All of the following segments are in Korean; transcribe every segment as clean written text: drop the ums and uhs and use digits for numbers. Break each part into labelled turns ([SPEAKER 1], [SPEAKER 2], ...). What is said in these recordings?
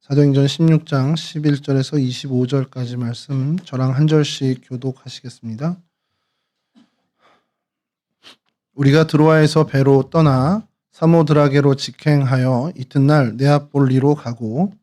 [SPEAKER 1] 사도행전 16장 11절에서 25절까지 말씀 저랑 한 절씩 교독하시겠습니다. 우리가 드로아에서 배로 떠나 사모드라게로 직행하여 이튿날 네아폴리로 가고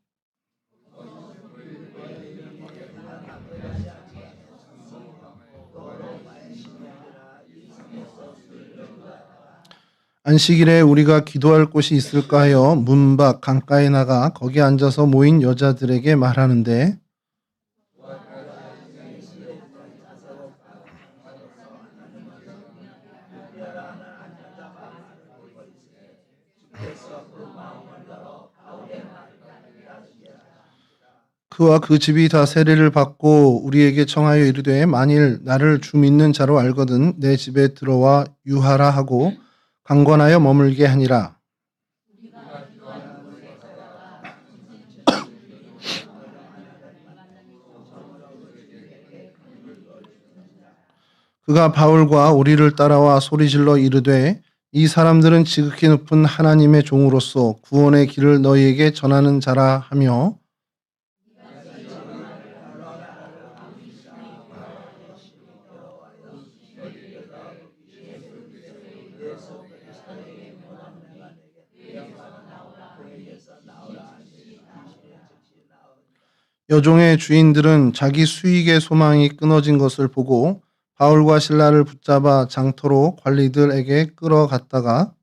[SPEAKER 1] 안식일에 우리가 기도할 곳이 있을까 하여 문 밖 강가에 나가 거기 앉아서 모인 여자들에게 말하는데 그와 그 집이 다 세례를 받고 우리에게 청하여 이르되 만일 나를 주 믿는 자로 알거든 내 집에 들어와 유하라 하고 강권하여 머물게 하니라. 그가 바울과 우리를 따라와 소리질러 이르되 이 사람들은 지극히 높은 하나님의 종으로서 구원의 길을 너희에게 전하는 자라 하며 여종의 주인들은 자기 수익의 소망이 끊어진 것을 보고 바울과 실라를 붙잡아 장터로 관리들에게 끌어갔다가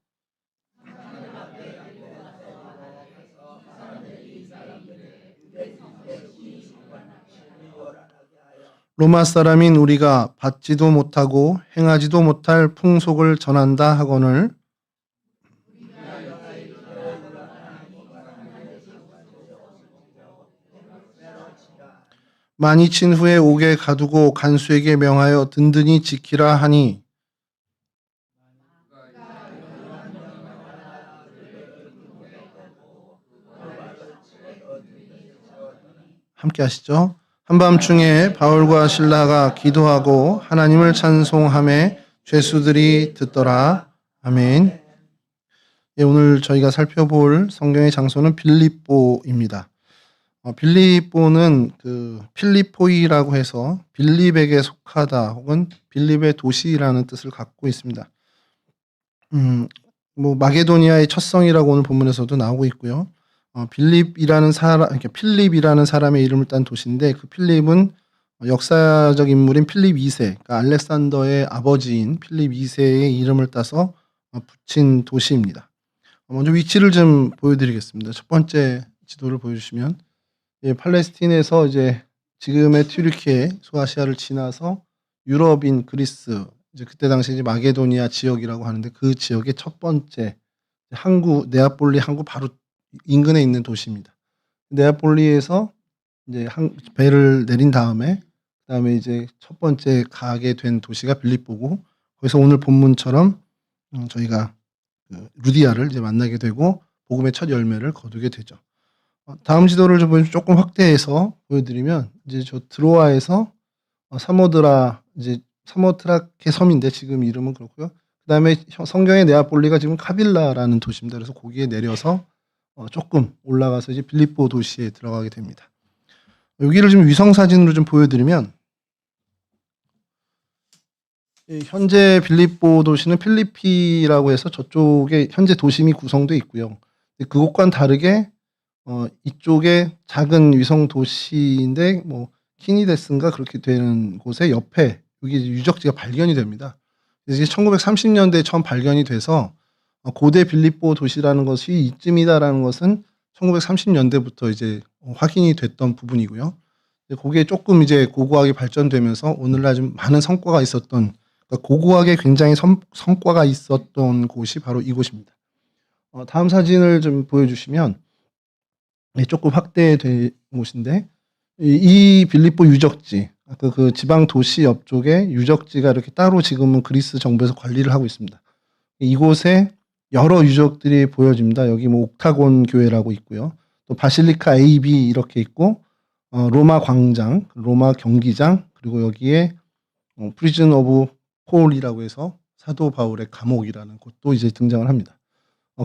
[SPEAKER 1] 로마 사람인 우리가 받지도 못하고 행하지도 못할 풍속을 전한다 하거늘 많이 친 후에 옥에 가두고 간수에게 명하여 든든히 지키라 하니 함께 하시죠. 한밤중에 바울과 실라가 기도하고 하나님을 찬송하며 죄수들이 듣더라. 아멘. 예, 오늘 저희가 살펴볼 성경의 장소는 빌립보입니다. 빌립보는 그 필리포이라고 해서 빌립에게 속하다 혹은 빌립의 도시라는 뜻을 갖고 있습니다. 마게도니아의 첫 성이라고 오늘 본문에서도 나오고 있고요. 빌립이라는 사람, 이렇게 필립이라는 사람의 이름을 딴 도시인데 그 필립은 역사적 인물인 필립 2세, 그러니까 알렉산더의 아버지인 필립 2세의 이름을 따서 붙인 도시입니다. 먼저 위치를 좀 보여드리겠습니다. 첫 번째 지도를 보여주시면 팔레스틴에서 이제 지금의 튀르키예, 소아시아를 지나서 유럽인 그리스, 이제 그때 당시 이제 마게도니아 지역이라고 하는데 그 지역의 첫 번째 항구 네아폴리 항구 바로 인근에 있는 도시입니다. 네아폴리에서 이제 배를 내린 다음에 그다음에 이제 첫 번째 가게 된 도시가 빌립보고 거기서 오늘 본문처럼 저희가 루디아를 이제 만나게 되고 복음의 첫 열매를 거두게 되죠. 다음 지도를 좀 조금 확대해서 보여드리면 이제 저 드로아에서 사모드라 이제 사모트라케 섬인데 지금 이름은 그렇고요. 그다음에 성경의 네아폴리가 지금 카빌라라는 도시입니다. 그래서 거기에 내려서 조금 올라가서 이제 빌립보 도시에 들어가게 됩니다. 여기를 좀 위성 사진으로 좀 보여드리면 현재 빌립보 도시는 필리피라고 해서 저쪽에 현재 도심이 구성되어 있고요. 그곳과는 다르게 이쪽에 작은 위성 도시인데 키니데스인가 그렇게 되는 곳에 옆에 여기 유적지가 발견이 됩니다. 이게 1930년대에 처음 발견이 돼서 고대 빌립보 도시라는 것이 이쯤이다라는 것은 1930년대부터 이제 확인이 됐던 부분이고요. 거기에 조금 이제 고고하게 발전되면서 오늘날 좀 많은 성과가 있었던, 그러니까 고고하게 굉장히 성과가 있었던 곳이 바로 이곳입니다. 다음 사진을 좀 보여주시면 조금 확대된 곳인데 이 빌립보 유적지, 아까 그 지방 도시 옆쪽에 유적지가 이렇게 따로 지금은 그리스 정부에서 관리를 하고 있습니다. 이곳에 여러 유적들이 보여집니다. 여기 옥타곤 교회라고 있고요. 또 바실리카 AB 이렇게 있고 로마 광장, 로마 경기장, 그리고 여기에 프리즌 오브 폴이라고 해서 사도 바울의 감옥이라는 곳도 이제 등장을 합니다.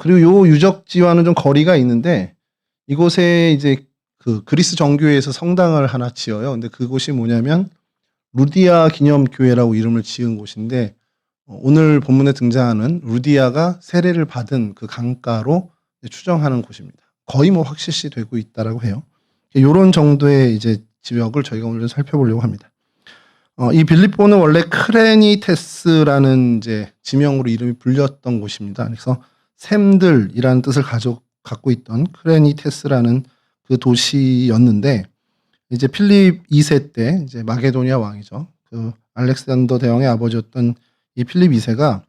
[SPEAKER 1] 그리고 요 유적지와는 좀 거리가 있는데 이곳에 이제 그 그리스 정교회에서 성당을 하나 지어요. 근데 그곳이 뭐냐면 루디아 기념교회라고 이름을 지은 곳인데 오늘 본문에 등장하는 루디아가 세례를 받은 그 강가로 추정하는 곳입니다. 거의 뭐 확실시 되고 있다라고 해요. 요런 정도의 이제 지역을 저희가 오늘 살펴보려고 합니다. 이 빌립보는 원래 크레니테스라는 이제 지명으로 이름이 불렸던 곳입니다. 그래서 샘들이라는 뜻을 갖고 있던 크레니테스라는 그 도시였는데 이제 필립 2세 때 이제 마게도니아 왕이죠. 그 알렉산더 대왕의 아버지였던 이 필립 2세가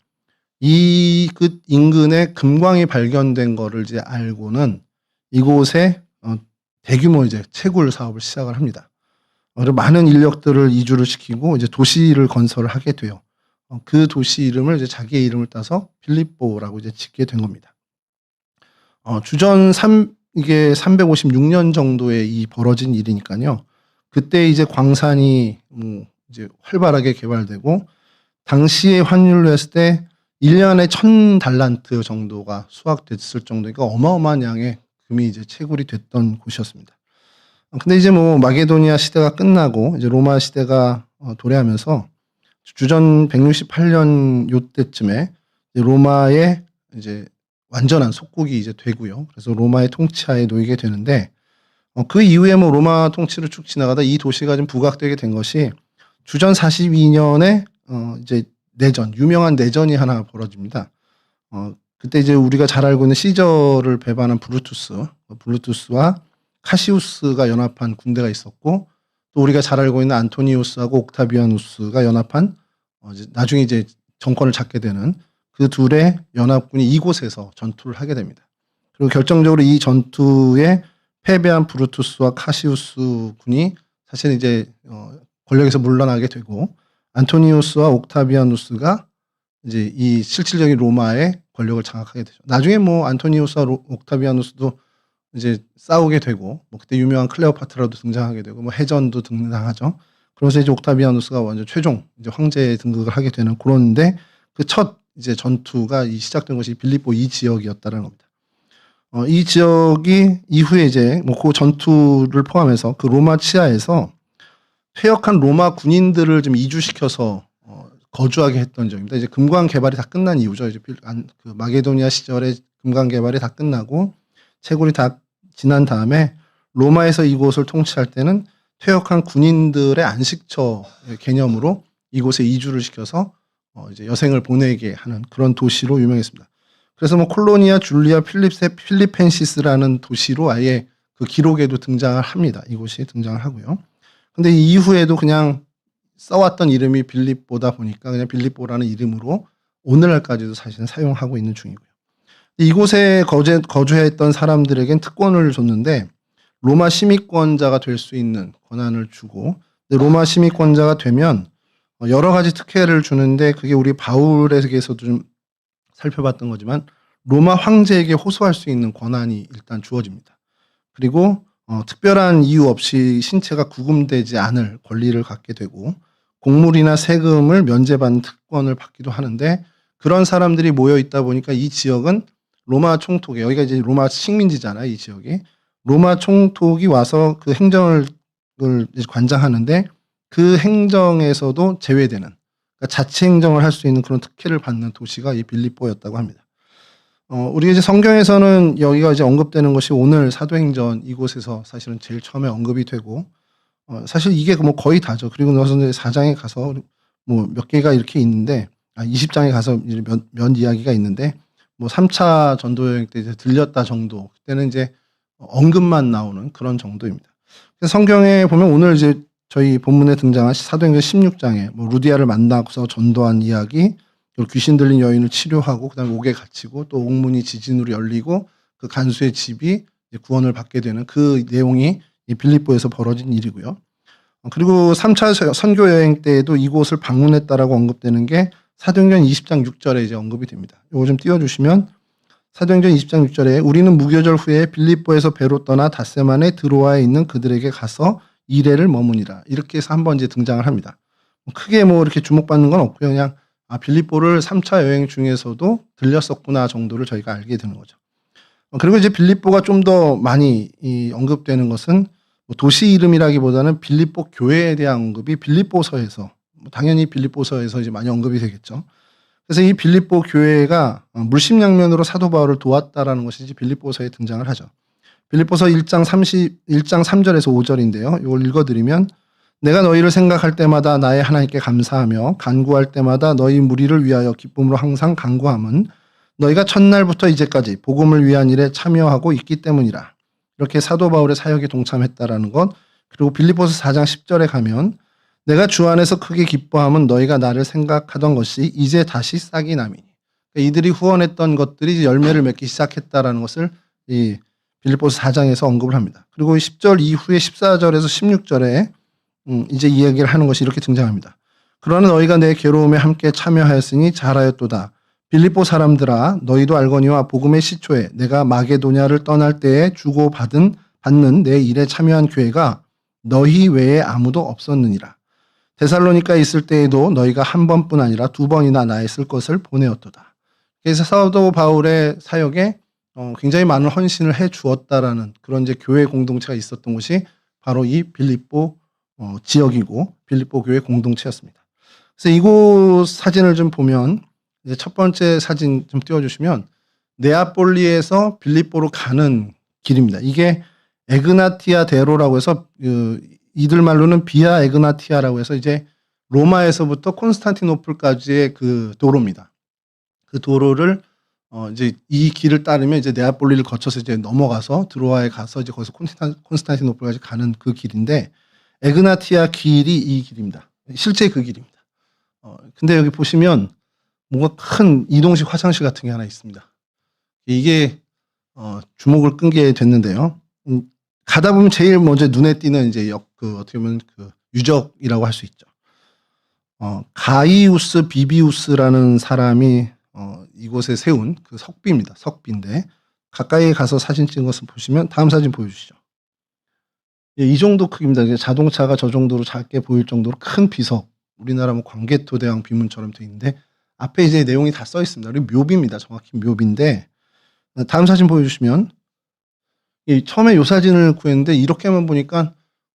[SPEAKER 1] 이 그 인근에 금광이 발견된 거를 이제 알고는 이곳에 대규모 이제 채굴 사업을 시작을 합니다. 그리고 많은 인력들을 이주를 시키고 이제 도시를 건설을 하게 돼요. 그 도시 이름을 이제 자기의 이름을 따서 빌립보라고 이제 짓게 된 겁니다. 주전 이게 356년 정도에 이 벌어진 일이니까요. 그때 이제 광산이 이제 활발하게 개발되고 당시의 환율로 했을 때 1년에 1000달란트 정도가 수확됐을 정도니까 어마어마한 양의 금이 이제 채굴이 됐던 곳이었습니다. 근데 이제 뭐 마게도니아 시대가 끝나고 이제 로마 시대가 도래하면서 주전 168년 요때쯤에 로마의 이제 완전한 속국이 이제 되고요. 그래서 로마의 통치하에 놓이게 되는데 그 이후에 뭐 로마 통치를 쭉 지나가다 이 도시가 좀 부각되게 된 것이 주전 42년에 이제 내전, 유명한 내전이 하나 벌어집니다. 그때 이제 우리가 잘 알고 있는 시저를 배반한 브루투스와 카시우스가 연합한 군대가 있었고 또 우리가 잘 알고 있는 안토니우스하고 옥타비아누스가 연합한 나중에 이제 정권을 잡게 되는 그 둘의 연합군이 이곳에서 전투를 하게 됩니다. 그리고 결정적으로 이 전투에 패배한 브루투스와 카시우스 군이 사실 이제 권력에서 물러나게 되고 안토니우스와 옥타비아누스가 이제 이 실질적인 로마의 권력을 장악하게 되죠. 나중에 뭐 안토니우스와 옥타비아누스도 이제 싸우게 되고 뭐 그때 유명한 클레오파트라도 등장하게 되고 뭐 해전도 등장하죠. 그래서 이제 옥타비아누스가 완전 최종 이제 황제에 등극을 하게 되는 그런데 그 첫 이제 전투가 시작된 것이 빌립보 이 지역이었다는 겁니다. 이 지역이 이후에 이제 뭐 그 전투를 포함해서 그 로마 치하에서 퇴역한 로마 군인들을 좀 이주시켜서 거주하게 했던 지역입니다. 이제 금광 개발이 다 끝난 이후죠. 이제 그 마게도니아 시절에 금광 개발이 다 끝나고 채굴이 다 지난 다음에 로마에서 이곳을 통치할 때는 퇴역한 군인들의 안식처 개념으로 이곳에 이주를 시켜서 이제 여생을 보내게 하는 그런 도시로 유명했습니다. 그래서 뭐 콜로니아 줄리아 필리펜시스라는 도시로 아예 그 기록에도 등장을 합니다. 이곳이 등장을 하고요. 근데 이후에도 그냥 써왔던 이름이 빌립보다 보니까 그냥 빌립보라는 이름으로 오늘날까지도 사실은 사용하고 있는 중이고요. 이곳에 거주했던 사람들에겐 특권을 줬는데 로마 시민권자가 될 수 있는 권한을 주고 로마 시민권자가 되면 여러 가지 특혜를 주는데 그게 우리 바울에게서도 좀 살펴봤던 거지만 로마 황제에게 호소할 수 있는 권한이 일단 주어집니다. 그리고 특별한 이유 없이 신체가 구금되지 않을 권리를 갖게 되고 곡물이나 세금을 면제받는 특권을 받기도 하는데 그런 사람들이 모여 있다 보니까 이 지역은 로마 총독이 여기가 이제 로마 식민지잖아요. 이 지역이 로마 총독이 와서 그 행정을 관장하는데 그 행정에서도 제외되는 그러니까 자치 행정을 할 수 있는 그런 특혜를 받는 도시가 이 빌립보였다고 합니다. 우리가 이제 성경에서는 여기가 이제 언급되는 것이 오늘 사도행전 이곳에서 사실은 제일 처음에 언급이 되고 사실 이게 뭐 거의 다죠. 그리고 나서 이제 4장에 가서 뭐 몇 개가 이렇게 있는데 20장에 가서 몇 이야기가 있는데 뭐 3차 전도 여행 때 이제 들렸다 정도 그때는 이제 언급만 나오는 그런 정도입니다. 그래서 성경에 보면 오늘 이제 저희 본문에 등장한 사도행전 16장에 뭐 루디아를 만나서 전도한 이야기, 그리고 귀신 들린 여인을 치료하고 그다음에 옥에 갇히고 또 옥문이 지진으로 열리고 그 간수의 집이 구원을 받게 되는 그 내용이 이 빌립보에서 벌어진 일이고요. 그리고 3차 선교 여행 때에도 이곳을 방문했다라고 언급되는 게 사도행전 20장 6절에 이제 언급이 됩니다. 이거 좀 띄워주시면 사도행전 20장 6절에 우리는 무교절 후에 빌립보에서 배로 떠나 닷새만에 드로아에 있는 그들에게 가서 이래를 머무니라. 이렇게 해서 한번 이제 등장을 합니다. 크게 뭐 이렇게 주목받는 건 없고요. 그냥 빌립보를 3차 여행 중에서도 들렸었구나 정도를 저희가 알게 되는 거죠. 그리고 이제 빌립보가 좀 더 많이 언급되는 것은 뭐 도시 이름이라기보다는 빌립보 교회에 대한 언급이 빌립보서에서 당연히 빌립보서에서 이제 많이 언급이 되겠죠. 그래서 이 빌립보 교회가 물심양면으로 사도 바울을 도왔다라는 것이 이제 빌립보서에 등장을 하죠. 빌립보서 1장 3절에서 5절인데요. 이걸 읽어드리면 내가 너희를 생각할 때마다 나의 하나님께 감사하며 간구할 때마다 너희 무리를 위하여 기쁨으로 항상 간구함은 너희가 첫날부터 이제까지 복음을 위한 일에 참여하고 있기 때문이라. 이렇게 사도 바울의 사역에 동참했다라는 것. 그리고 빌립보서 4장 10절에 가면 내가 주 안에서 크게 기뻐함은 너희가 나를 생각하던 것이 이제 다시 싹이 남이니. 그러니까 이들이 후원했던 것들이 열매를 맺기 시작했다라는 것을 이 빌립보서 4장에서 언급을 합니다. 그리고 10절 이후에 14절에서 16절에 이제 이 얘기를 하는 것이 이렇게 등장합니다. 그러나 너희가 내 괴로움에 함께 참여하였으니 잘하였도다. 빌립보 사람들아 너희도 알거니와 복음의 시초에 내가 마게도냐를 떠날 때에 받는 내 일에 참여한 교회가 너희 외에 아무도 없었느니라. 데살로니가에 있을 때에도 너희가 한 번뿐 아니라 두 번이나 나의 쓸 것을 보내었도다. 그래서 사도 바울의 사역에 굉장히 많은 헌신을 해 주었다라는 그런 이제 교회 공동체가 있었던 곳이 바로 이 빌립보 지역이고 빌립보 교회 공동체였습니다. 그래서 이곳 사진을 좀 보면 이제 첫 번째 사진 좀 띄워주시면 네아폴리에서 빌립보로 가는 길입니다. 이게 에그나티아 대로라고 해서 이들 말로는 비아 에그나티아라고 해서 이제 로마에서부터 콘스탄티노플까지의 그 도로입니다. 그 도로를 이제 이 길을 따르면 이제 네아폴리를 거쳐서 이제 넘어가서 드로아에 가서 이제 거기서 콘스탄티노플까지 가는 그 길인데 에그나티아 길이 이 길입니다. 실제 그 길입니다. 근데 여기 보시면 뭔가 큰 이동식 화장실 같은 게 하나 있습니다. 이게 주목을 끈게 됐는데요. 가다 보면 제일 먼저 눈에 띄는 이제 어떻게 보면 그 유적이라고 할 수 있죠. 가이우스 비비우스라는 사람이 이곳에 세운 그 석비입니다. 석비인데 가까이 가서 사진 찍은 것을 보시면 다음 사진 보여주시죠. 이 정도 크기입니다. 자동차가 저 정도로 작게 보일 정도로 큰 비석. 우리나라 뭐 광개토대왕 비문처럼 되어 있는데 앞에 이제 내용이 다 써 있습니다. 그리고 묘비입니다. 정확히 묘비인데 다음 사진 보여주시면 처음에 이 사진을 구했는데 이렇게만 보니까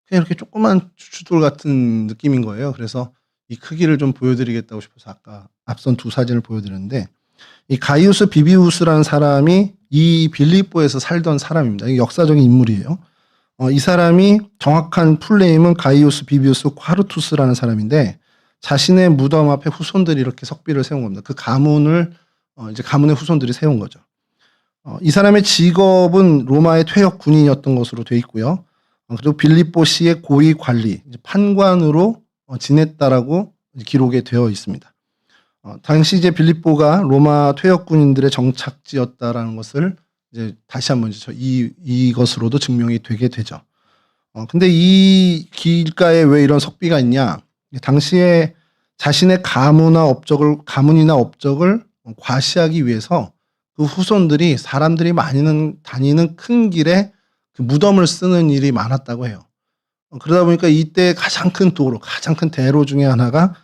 [SPEAKER 1] 그냥 이렇게 조그만 추추돌 같은 느낌인 거예요. 그래서 이 크기를 좀 보여드리겠다고 싶어서 아까 앞선 두 사진을 보여드렸는데 이 가이우스 비비우스라는 사람이 이 빌립보에서 살던 사람입니다. 이게 역사적인 인물이에요. 이 사람이 정확한 풀네임은 가이우스 비비우스 콰르투스라는 사람인데 자신의 무덤 앞에 후손들이 이렇게 석비를 세운 겁니다. 그 가문을 이제 가문의 후손들이 세운 거죠. 이 사람의 직업은 로마의 퇴역 군인이었던 것으로 되어 있고요. 그리고 빌립보시의 고위 관리, 판관으로 지냈다라고 기록에 되어 있습니다. 당시 이제 빌립보가 로마 퇴역 군인들의 정착지였다라는 것을 이제 다시 한번 이것으로도 증명이 되게 되죠. 근데 이 길가에 왜 이런 석비가 있냐? 당시에 자신의 가문이나 업적을 과시하기 위해서 그 후손들이 사람들이 많이 다니는 큰 길에 그 무덤을 쓰는 일이 많았다고 해요. 그러다 보니까 이때 가장 큰 대로 중에 하나가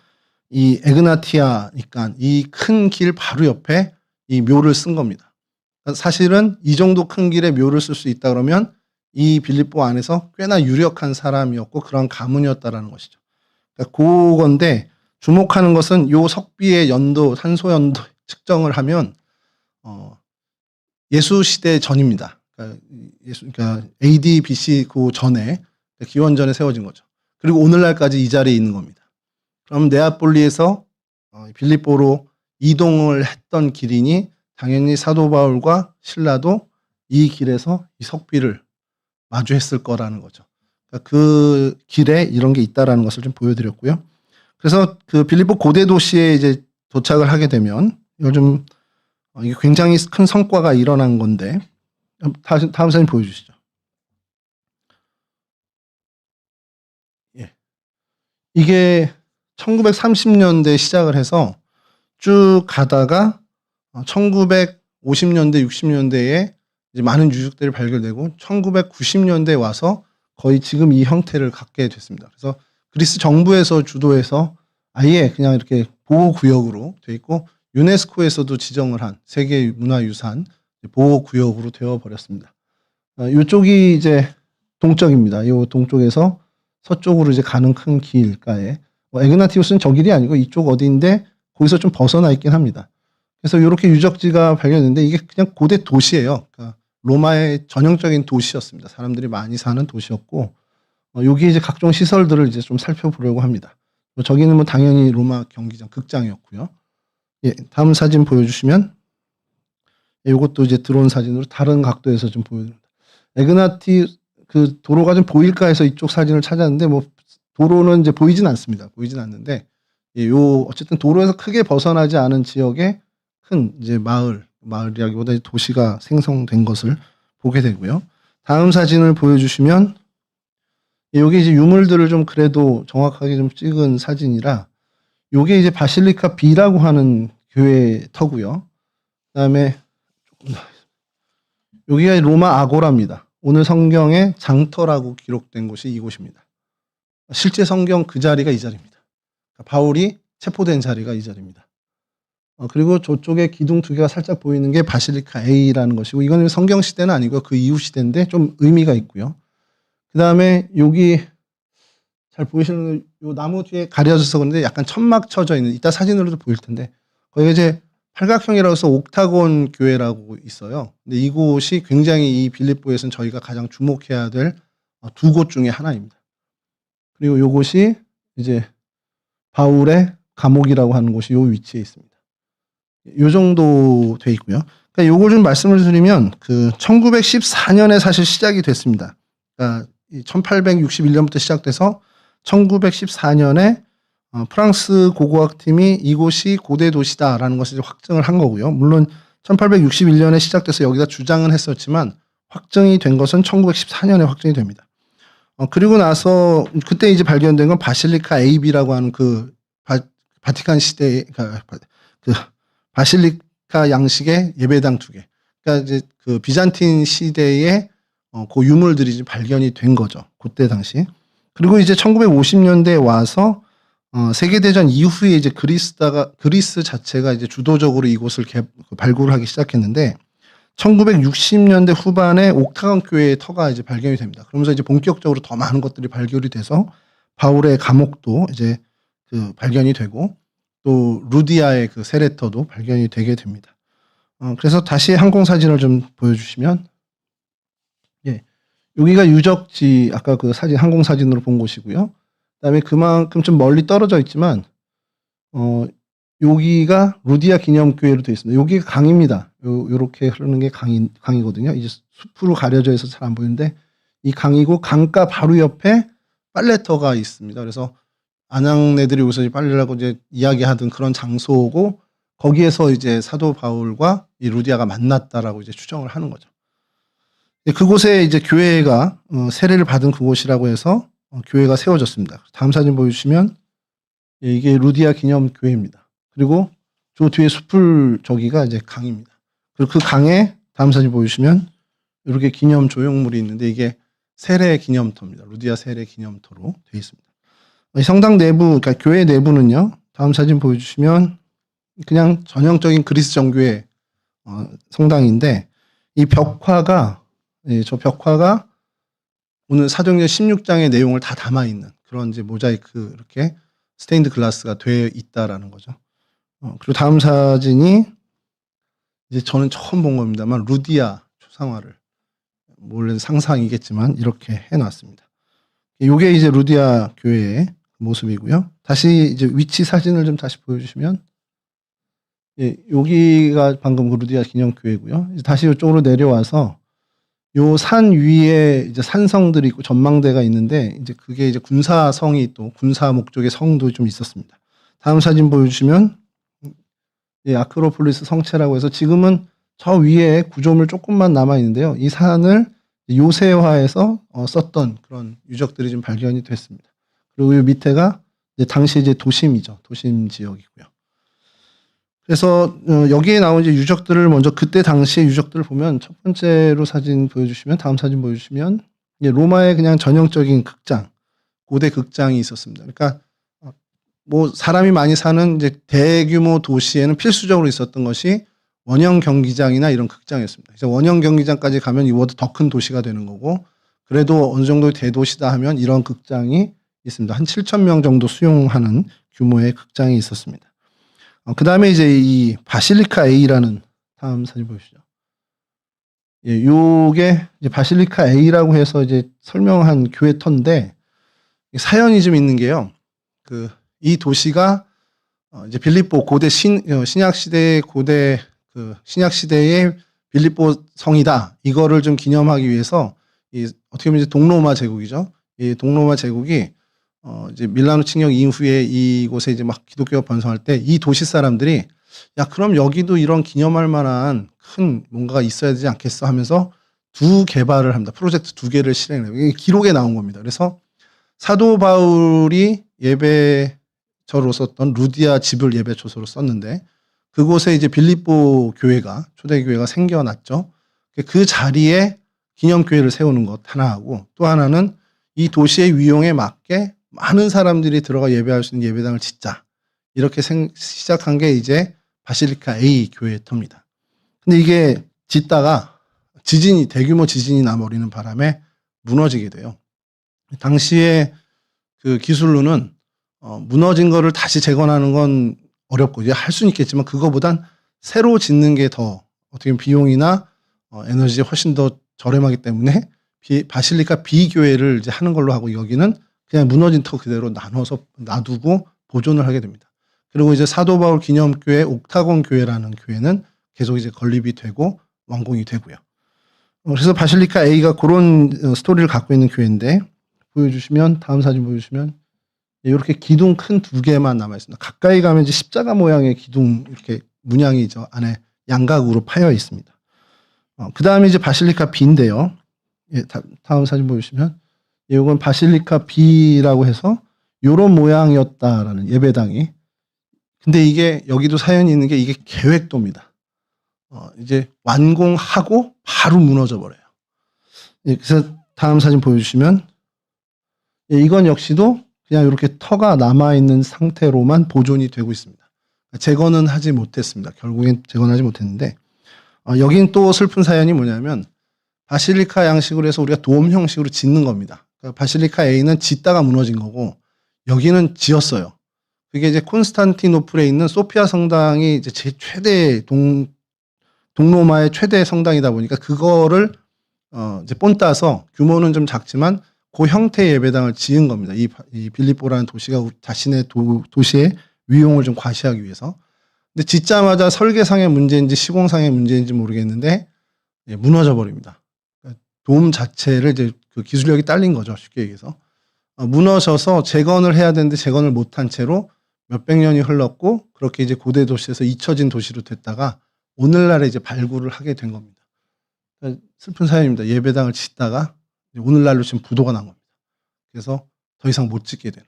[SPEAKER 1] 이 에그나티아니까 이 큰 길 바로 옆에 이 묘를 쓴 겁니다. 사실은 이 정도 큰 길에 묘를 쓸 수 있다 그러면 이 빌립보 안에서 꽤나 유력한 사람이었고 그런 가문이었다라는 것이죠. 그러니까 그건데 주목하는 것은 요 석비의 산소 연도 측정을 하면 예수 시대 전입니다. 그러니까 AD, BC 그 전에 기원전에 세워진 거죠. 그리고 오늘날까지 이 자리에 있는 겁니다. 그럼 네아폴리에서 빌립보로 이동을 했던 길이니 당연히 사도 바울과 신라도 이 길에서 이 석비를 마주했을 거라는 거죠. 그러니까 그 길에 이런 게 있다라는 것을 좀 보여드렸고요. 그래서 그 빌립보 고대 도시에 이제 도착을 하게 되면 요즘 이게 굉장히 큰 성과가 일어난 건데 다음 사진 보여주시죠. 예. 이게 1930년대 시작을 해서 쭉 가다가 1950년대, 60년대에 이제 많은 유적들이 발견되고 1990년대에 와서 거의 지금 이 형태를 갖게 됐습니다. 그래서 그리스 정부에서 주도해서 아예 그냥 이렇게 보호구역으로 돼 있고 유네스코에서도 지정을 한 세계문화유산 보호 구역으로 되어 버렸습니다. 이쪽이 이제 동쪽입니다. 이 동쪽에서 서쪽으로 이제 가는 큰 길가에 에그나티우스는 저 길이 아니고 이쪽 어디인데 거기서 좀 벗어나 있긴 합니다. 그래서 이렇게 유적지가 발견됐는데 이게 그냥 고대 도시예요. 그러니까 로마의 전형적인 도시였습니다. 사람들이 많이 사는 도시였고 여기 이제 각종 시설들을 이제 좀 살펴보려고 합니다. 저기는 뭐 당연히 로마 경기장 극장이었고요. 예, 다음 사진 보여주시면 이것도 이제 드론 사진으로 다른 각도에서 좀 보여드립니다. 에그나티 그 도로가 좀 보일까 해서 이쪽 사진을 찾았는데 뭐 도로는 이제 보이진 않습니다. 보이진 않는데 요 어쨌든 도로에서 크게 벗어나지 않은 지역에 큰 이제 마을이라기보다 도시가 생성된 것을 보게 되고요. 다음 사진을 보여주시면 여기 이제 유물들을 좀 그래도 정확하게 좀 찍은 사진이라 요게 이제 바실리카 B라고 하는 교회 터고요. 그다음에 여기가 로마 아고라입니다. 오늘 성경에 장터라고 기록된 곳이 이곳입니다. 실제 성경 그 자리가 이 자리입니다. 바울이 체포된 자리가 이 자리입니다. 그리고 저쪽에 기둥 두 개가 살짝 보이는 게 바실리카 A라는 것이고 이거는 성경 시대는 아니고 그 이후 시대인데 좀 의미가 있고요. 그 다음에 여기 잘 보이시는 요 나무 뒤에 가려져서 그런데 약간 천막 쳐져 있는 이따 사진으로도 보일 텐데 거기가 이제 팔각형이라고 해서 옥타곤 교회라고 있어요. 근데 이곳이 굉장히 이 빌립보에서는 저희가 가장 주목해야 될 두 곳 중에 하나입니다. 그리고 요곳이 이제 바울의 감옥이라고 하는 곳이 요 위치에 있습니다. 요 정도 돼 있고요. 그러니까 요걸 좀 말씀을 드리면 그 1914년에 사실 시작이 됐습니다. 그러니까 1861년부터 시작돼서 1914년에 프랑스 고고학팀이 이곳이 고대 도시다라는 것을 확증을 한 거고요. 물론 1861년에 시작돼서 여기다 주장은 했었지만 확정이 된 것은 1914년에 확정이 됩니다. 그리고 나서 그때 이제 발견된 건 바실리카 AB라고 하는 그 바티칸 시대 그 바실리카 양식의 예배당 두 개. 그러니까 이제 그 비잔틴 시대의 그 유물들이 이제 발견이 된 거죠. 그때 당시. 그리고 이제 1950년대에 와서 세계대전 이후에 이제 그리스 자체가 이제 주도적으로 이곳을 발굴하기 시작했는데 1960년대 후반에 옥타곤 교회의 터가 이제 발견이 됩니다. 그러면서 이제 본격적으로 더 많은 것들이 발견이 돼서 바울의 감옥도 이제 그 발견이 되고 또 루디아의 그 세레터도 발견이 되게 됩니다. 그래서 다시 항공 사진을 좀 보여주시면 예, 여기가 유적지 아까 그 사진 항공 사진으로 본 곳이고요. 그다음에 그만큼 좀 멀리 떨어져 있지만 여기가 루디아 기념교회로 되어 있습니다. 여기가 강입니다. 요렇게 흐르는 게 강이거든요. 이제 숲으로 가려져 있어서 잘 안 보이는데 이 강이고 강가 바로 옆에 빨래터가 있습니다. 그래서 아낙네들이 여기서 빨래를 하고 이제 이야기하던 그런 장소고 거기에서 이제 사도 바울과 이 루디아가 만났다라고 이제 추정을 하는 거죠. 그곳에 이제 교회가 세례를 받은 그곳이라고 해서 교회가 세워졌습니다. 다음 사진 보여주시면 이게 루디아 기념교회입니다. 그리고 저 뒤에 숲을 저기가 이제 강입니다. 그리고 그 강에 다음 사진 보여주시면 이렇게 기념 조형물이 있는데 이게 세례 기념터입니다. 루디아 세례 기념터로 되어 있습니다. 이 성당 내부, 그러니까 교회 내부는요. 다음 사진 보여주시면 그냥 전형적인 그리스 정교회 성당인데 이 벽화가 저 벽화가 오늘 사도행전 16장의 내용을 다 담아 있는 그런 이제 모자이크 이렇게 스테인드 글라스가 되어 있다라는 거죠. 그리고 다음 사진이 이제 저는 처음 본 겁니다만 루디아 초상화를 물론 상상이겠지만 이렇게 해놨습니다. 이게 이제 루디아 교회의 모습이고요. 다시 이제 위치 사진을 좀 다시 보여주시면 예, 여기가 방금 그 루디아 기념교회고요. 이제 다시 이쪽으로 내려와서 요 산 위에 이제 산성들이 있고 전망대가 있는데 이제 그게 이제 군사성이 또 군사 목적의 성도 좀 있었습니다. 다음 사진 보여주시면 예, 아크로폴리스 성체라고 해서 지금은 저 위에 구조물 조금만 남아 있는데요. 이 산을 요새화해서 썼던 그런 유적들이 좀 발견이 됐습니다. 그리고 이 밑에가 이제 당시 이제 도심이죠. 도심 지역이고요. 그래서 여기에 나온 이제 유적들을 먼저 그때 당시의 유적들을 보면 첫 번째로 사진 보여주시면 다음 사진 보여주시면 로마의 그냥 전형적인 극장, 고대 극장이 있었습니다. 그러니까 뭐 사람이 많이 사는 이제 대규모 도시에는 필수적으로 있었던 것이 원형 경기장이나 이런 극장이었습니다. 그래서 원형 경기장까지 가면 이보다 더 큰 도시가 되는 거고, 그래도 어느 정도 대도시다 하면 이런 극장이 있습니다. 한 7,000명 정도 수용하는 규모의 극장이 있었습니다. 그 다음에 이제 이 바실리카 A라는, 다음 사진 보시죠. 예, 요게 이제 바실리카 A라고 해서 이제 설명한 교회터인데, 사연이 좀 있는 게요. 이 도시가 이제 빌립보 고대 신약 시대의 신약 시대의 빌립보 성이다. 이거를 좀 기념하기 위해서 어떻게 보면 이제 동로마 제국이죠. 이 동로마 제국이 이제 밀라노 침략 이후에 이곳에 이제 막 기독교가 번성할 때 이 도시 사람들이 야, 그럼 여기도 이런 기념할 만한 큰 뭔가가 있어야 되지 않겠어 하면서 개발을 합니다. 프로젝트 2개를 실행해요. 이게 기록에 나온 겁니다. 그래서 사도 바울이 예배처로 썼던 루디아 집을 예배초소로 썼는데, 그곳에 이제 빌립보 교회가, 초대교회가 생겨났죠. 그 자리에 기념교회를 세우는 것 하나하고, 또 하나는 이 도시의 위용에 맞게 많은 사람들이 들어가 예배할 수 있는 예배당을 짓자. 이렇게 시작한 게 이제 바실리카 A 교회터입니다. 근데 이게 짓다가 대규모 지진이 나버리는 바람에 무너지게 돼요. 당시에 그 기술로는 무너진 거를 다시 재건하는 건 어렵고, 이제 할 수는 있겠지만 그거보단 새로 짓는 게 더 어떻게 보면 비용이나 에너지가 훨씬 더 저렴하기 때문에 바실리카 B 교회를 이제 하는 걸로 하고, 여기는 그냥 무너진 터 그대로 나눠서 놔두고 보존을 하게 됩니다. 그리고 이제 사도 바울 기념교회 옥타곤 교회라는 교회는 계속 이제 건립이 되고 완공이 되고요. 그래서 바실리카 A가 그런 스토리를 갖고 있는 교회인데, 다음 사진 보여주시면 이렇게 기둥 큰 2개만 남아 있습니다. 가까이 가면 이제 십자가 모양의 기둥 이렇게 문양이 저 안에 양각으로 파여 있습니다. 그 다음에 이제 바실리카 B인데요. 예, 다음 사진 보여주시면 이건 바실리카 B라고 해서 이런 모양이었다라는 예배당이. 근데 이게 여기도 사연이 있는 게 이게 계획도입니다. 이제 완공하고 바로 무너져 버려요. 예, 그래서 다음 사진 보여주시면 예, 이건 역시도 그냥 이렇게 터가 남아있는 상태로만 보존이 되고 있습니다. 재건은 하지 못했습니다. 결국엔 재건하지 못했는데, 여긴 또 슬픈 사연이 뭐냐면 바실리카 양식으로 해서 우리가 돔 형식으로 짓는 겁니다. 그러니까 바실리카 A는 짓다가 무너진 거고, 여기는 지었어요. 그게 이제 콘스탄티노플에 있는 소피아 성당이 이제 최대 동로마의 최대 성당이다 보니까 그거를 이제 본따서 규모는 좀 작지만 그 형태의 예배당을 지은 겁니다. 이 빌립보라는 도시가 자신의 도시의 위용을 좀 과시하기 위해서. 근데 짓자마자 설계상의 문제인지 시공상의 문제인지 모르겠는데 무너져 버립니다. 그러니까 돔 자체를 이제 그 기술력이 딸린 거죠. 쉽게 얘기해서. 무너져서 재건을 해야 되는데 재건을 못한 채로 몇백 년이 흘렀고, 그렇게 이제 고대 도시에서 잊혀진 도시로 됐다가 오늘날에 이제 발굴을 하게 된 겁니다. 그러니까 슬픈 사연입니다. 예배당을 짓다가 오늘날로 지금 부도가 난 겁니다. 그래서 더 이상 못 짓게 되는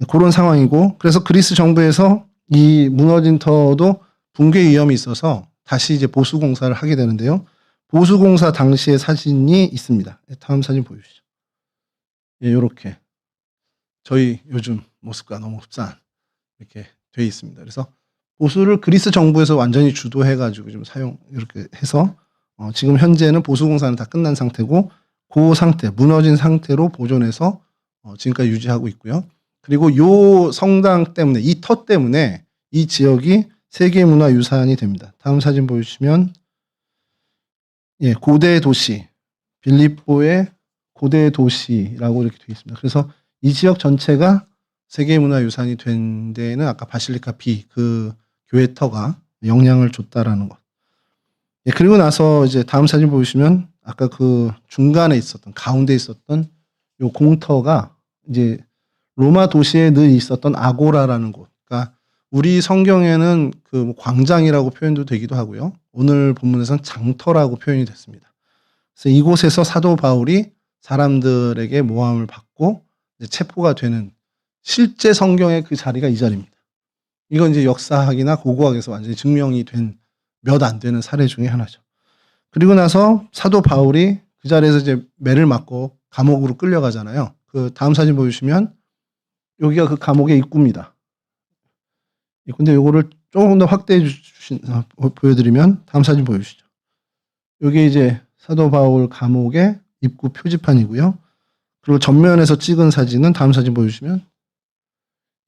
[SPEAKER 1] 그런 상황이고, 그래서 그리스 정부에서 이 무너진 터도 붕괴 위험이 있어서 다시 이제 보수 공사를 하게 되는데요. 보수 공사 당시의 사진이 있습니다. 다음 사진 보여주시죠. 예, 이렇게 저희 요즘 모습과 너무 흡사한 이렇게 돼 있습니다. 그래서 보수를 그리스 정부에서 완전히 주도해가지고 좀 이렇게 해서 지금 현재는 보수 공사는 다 끝난 상태고, 그 상태, 무너진 상태로 보존해서 지금까지 유지하고 있고요. 그리고 요 성당 때문에, 이 터 때문에 이 지역이 세계문화유산이 됩니다. 다음 사진 보여주시면 예, 고대 도시, 빌립보의 고대 도시라고 이렇게 되어 있습니다. 그래서 이 지역 전체가 세계문화유산이 된 데에는 아까 바실리카 B 그 교회터가 영향을 줬다라는 것. 예, 그리고 나서 이제 다음 사진 보시면 아까 그 중간에 있었던, 가운데 있었던 요 공터가 이제 로마 도시에 늘 있었던 아고라라는 곳. 그러니까 우리 성경에는 그 광장이라고 표현도 되기도 하고요. 오늘 본문에서는 장터라고 표현이 됐습니다. 그래서 이곳에서 사도 바울이 사람들에게 모함을 받고 이제 체포가 되는 실제 성경의 그 자리가 이 자리입니다. 이건 이제 역사학이나 고고학에서 완전히 증명이 된 몇 안 되는 사례 중에 하나죠. 그리고 나서 사도 바울이 그 자리에서 이제 매를 맞고 감옥으로 끌려가잖아요. 그 다음 사진 보여주시면 여기가 그 감옥의 입구입니다. 근데 요거를 조금 더 확대해 보여드리면 다음 사진 보여주시죠. 이게 이제 사도 바울 감옥의 입구 표지판이고요. 그리고 전면에서 찍은 사진은 다음 사진 보여주시면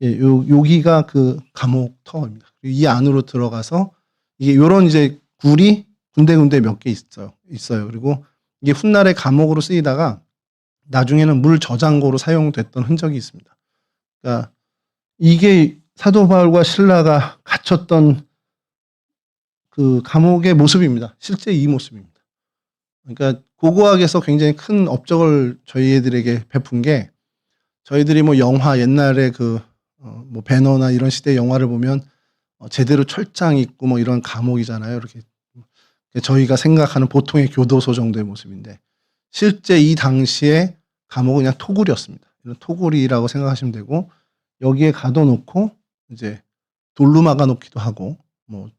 [SPEAKER 1] 여기가 그 감옥 터입니다. 이 안으로 들어가서 이게 요런 이제 굴이 군데군데 몇 개 있어요. 그리고 이게 훗날에 감옥으로 쓰이다가 나중에는 물 저장고로 사용됐던 흔적이 있습니다. 그러니까 이게 사도 바울과 실라가 갇혔던 그 감옥의 모습입니다. 실제 이 모습입니다. 그러니까 고고학에서 굉장히 큰 업적을 저희들에게 베푼 게 저희들이 뭐 영화 옛날에 뭐 배너나 이런 시대 영화를 보면 제대로 철장 있고 뭐 이런 감옥이잖아요. 이렇게 저희가 생각하는 보통의 교도소 정도의 모습인데 실제 이 당시에 감옥은 그냥 토굴이었습니다. 이런 토굴이라고 생각하시면 되고 여기에 가둬놓고 이제 돌로 막아놓기도 하고 뭐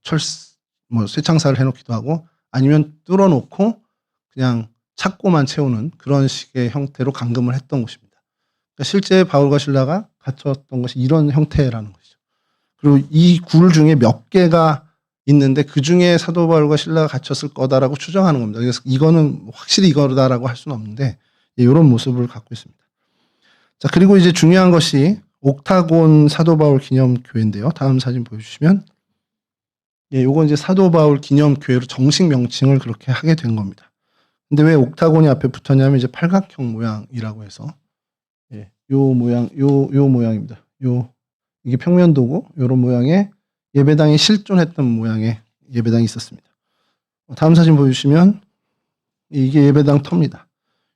[SPEAKER 1] 쇠창살을 해놓기도 하고 아니면 뚫어놓고 그냥 착고만 채우는 그런 식의 형태로 감금을 했던 곳입니다. 그러니까 실제 바울과 실라가 갇혔던 것이 이런 형태라는 것이죠. 그리고 이 굴 중에 몇 개가 있는데 그 중에 사도 바울과 실라가 갇혔을 거다라고 추정하는 겁니다. 그래서 이거는 확실히 이거다라고 할 수는 없는데 이런 모습을 갖고 있습니다. 자, 그리고 이제 중요한 것이 옥타곤 사도 바울 기념교회인데요. 다음 사진 보여주시면 요건 이제 사도 바울 기념교회로 정식 명칭을 그렇게 하게 된 겁니다. 근데 왜 옥타곤이 앞에 붙었냐면 이제 팔각형 모양이라고 해서 요 모양입니다. 이게 평면도고 요런 모양의 예배당이 실존했던 모양의 예배당이 있었습니다. 다음 사진 보여주시면 이게 예배당 터입니다.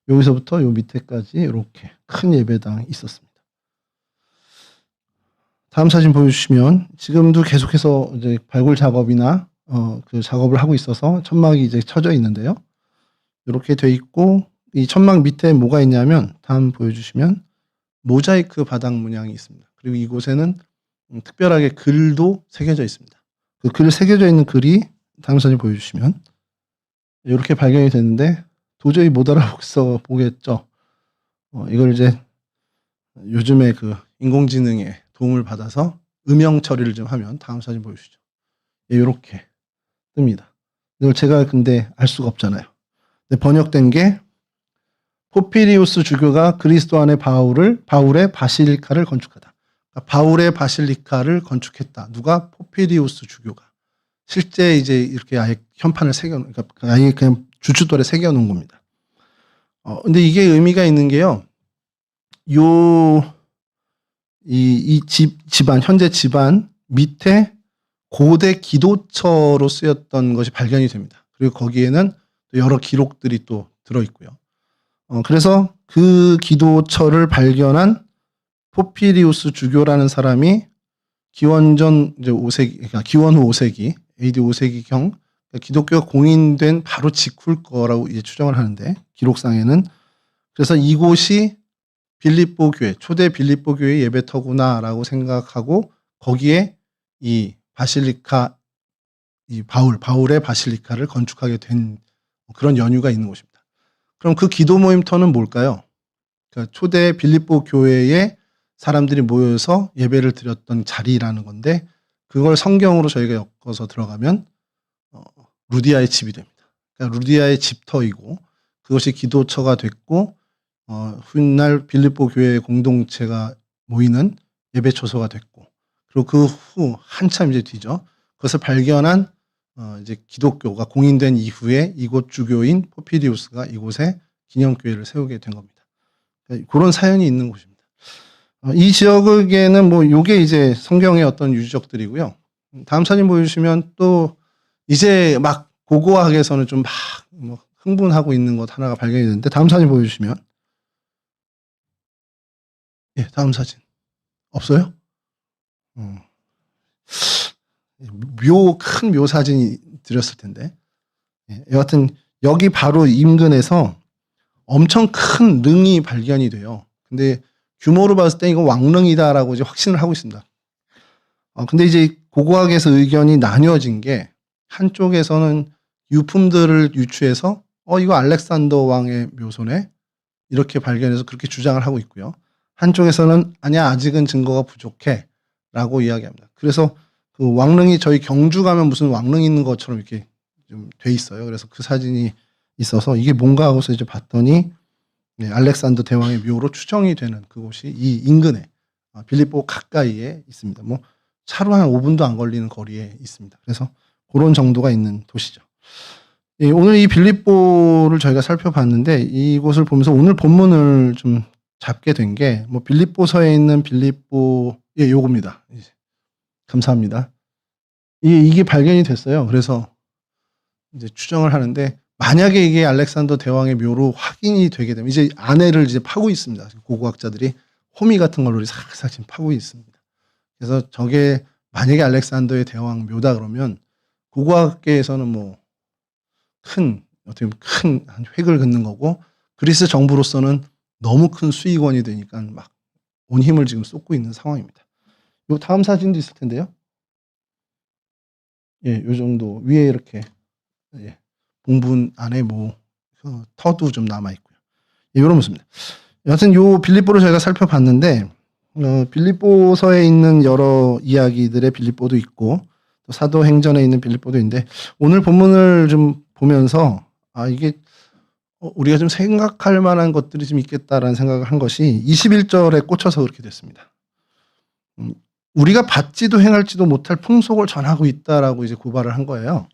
[SPEAKER 1] 여기서부터 요 밑에까지 이렇게 큰 예배당이 있었습니다. 다음 사진 보여주시면 지금도 계속해서 이제 발굴 작업이나 그 작업을 하고 있어서 천막이 이제 쳐져 있는데요. 이렇게 돼 있고 이 천막 밑에 뭐가 있냐면 다음 보여주시면 모자이크 바닥 문양이 있습니다. 그리고 이곳에는 특별하게 글도 새겨져 있습니다. 그 글 새겨져 있는 글이 다음 사진 보여주시면 이렇게 발견이 됐는데 도저히 못 알아보겠죠. 이걸 이제 요즘에 그 인공지능의 도움을 받아서 음영 처리를 좀 하면 다음 사진 보여주시죠. 이렇게 뜹니다. 이걸 제가 근데 알 수가 없잖아요. 근데 번역된 게 포피리우스 주교가 그리스도 안에 바울의 바실리카를 건축하다. 그러니까 바울의 바실리카를 건축했다. 누가? 포피리우스 주교가. 실제 이제 이렇게 아예 현판을 그러니까 아예 그냥 주춧돌에 새겨놓은 겁니다. 근데 이게 의미가 있는 게요. 현재 집안 밑에 고대 기도처로 쓰였던 것이 발견이 됩니다. 그리고 거기에는 여러 기록들이 또 들어있고요. 그래서 그 기도처를 발견한 포피리우스 주교라는 사람이 기원전 이제 5세기, 그러니까 기원 후 5세기, AD 5세기경 기독교가 공인된 바로 직후일 거라고 이제 추정을 하는데 기록상에는 그래서 이곳이 빌립보 교회, 초대 빌립보 교회 예배터구나라고 생각하고 거기에 이 바실리카, 이 바울의 바실리카를 건축하게 된 그런 연유가 있는 곳입니다. 그럼 그 기도 모임터는 뭘까요? 그러니까 초대 빌립보 교회에 사람들이 모여서 예배를 드렸던 자리라는 건데 그걸 성경으로 저희가 엮어서 들어가면 루디아의 집이 됩니다. 그러니까 루디아의 집터이고 그것이 기도처가 됐고 훗날 빌립보 교회의 공동체가 모이는 예배 초소가 됐고 그리고 그 후 한참 이제 뒤죠. 그것을 발견한 이제 기독교가 공인된 이후에 이곳 주교인 포피리우스가 이곳에 기념교회를 세우게 된 겁니다. 그러니까 그런 사연이 있는 곳입니다. 이 지역에는 뭐 요게 이제 성경의 어떤 유적들이고요. 다음 사진 보여주시면 또 이제 막 고고학에서는 좀 막 흥분하고 있는 것 하나가 발견이 되는데 다음 사진 보여주시면 다음 사진 없어요? 큰 묘 사진이 드렸을 텐데 여하튼 여기 바로 인근에서 엄청 큰 릉이 발견이 돼요. 근데 규모로 봤을 때 이거 왕릉이다라고 이제 확신을 하고 있습니다. 근데 이제 고고학에서 의견이 나뉘어진 게 한쪽에서는 유품들을 유추해서 이거 알렉산더 왕의 묘소네 이렇게 발견해서 그렇게 주장을 하고 있고요. 한쪽에서는 아니야 아직은 증거가 부족해 라고 이야기합니다. 그래서 그 왕릉이 저희 경주 가면 무슨 왕릉 있는 것처럼 이렇게 좀 돼 있어요. 그래서 그 사진이 있어서 이게 뭔가 하고서 이제 봤더니 알렉산더 대왕의 묘로 추정이 되는 그곳이 이 인근에 빌립보 가까이에 있습니다. 뭐 차로 한 5분도 안 걸리는 거리에 있습니다. 그래서 그런 정도가 있는 도시죠. 오늘 이 빌립보를 저희가 살펴봤는데 이곳을 보면서 오늘 본문을 좀 잡게 된 게 뭐 빌립보서에 있는 빌립보 요겁니다. 감사합니다. 이게 발견이 됐어요. 그래서 이제 추정을 하는데 만약에 이게 알렉산더 대왕의 묘로 확인이 되게 되면 이제 안에를 이제 파고 있습니다. 고고학자들이 호미 같은 걸로 싹싹 지금 파고 있습니다. 그래서 저게 만약에 알렉산더의 대왕 묘다 그러면 고고학계에서는 뭐 어떻게 보면 큰 획을 긋는 거고 그리스 정부로서는 너무 큰 수익원이 되니까 막 온 힘을 지금 쏟고 있는 상황입니다. 요 다음 사진도 있을 텐데요. 요 정도 위에 이렇게 봉분 안에 뭐 터도 좀 남아 있고요. 이런 모습입니다. 여하튼 요 빌립보를 저희가 살펴봤는데 빌립보서에 있는 여러 이야기들의 빌립보도 있고 또 사도행전에 있는 빌립보도 있는데 오늘 본문을 좀 보면서 이게 우리가 좀 생각할 만한 것들이 좀 있겠다라는 생각을 한 것이 21절에 꽂혀서 그렇게 됐습니다. 우리가 받지도 행할지도 못할 풍속을 전하고 있다라고 이제 고발을 한 거예요.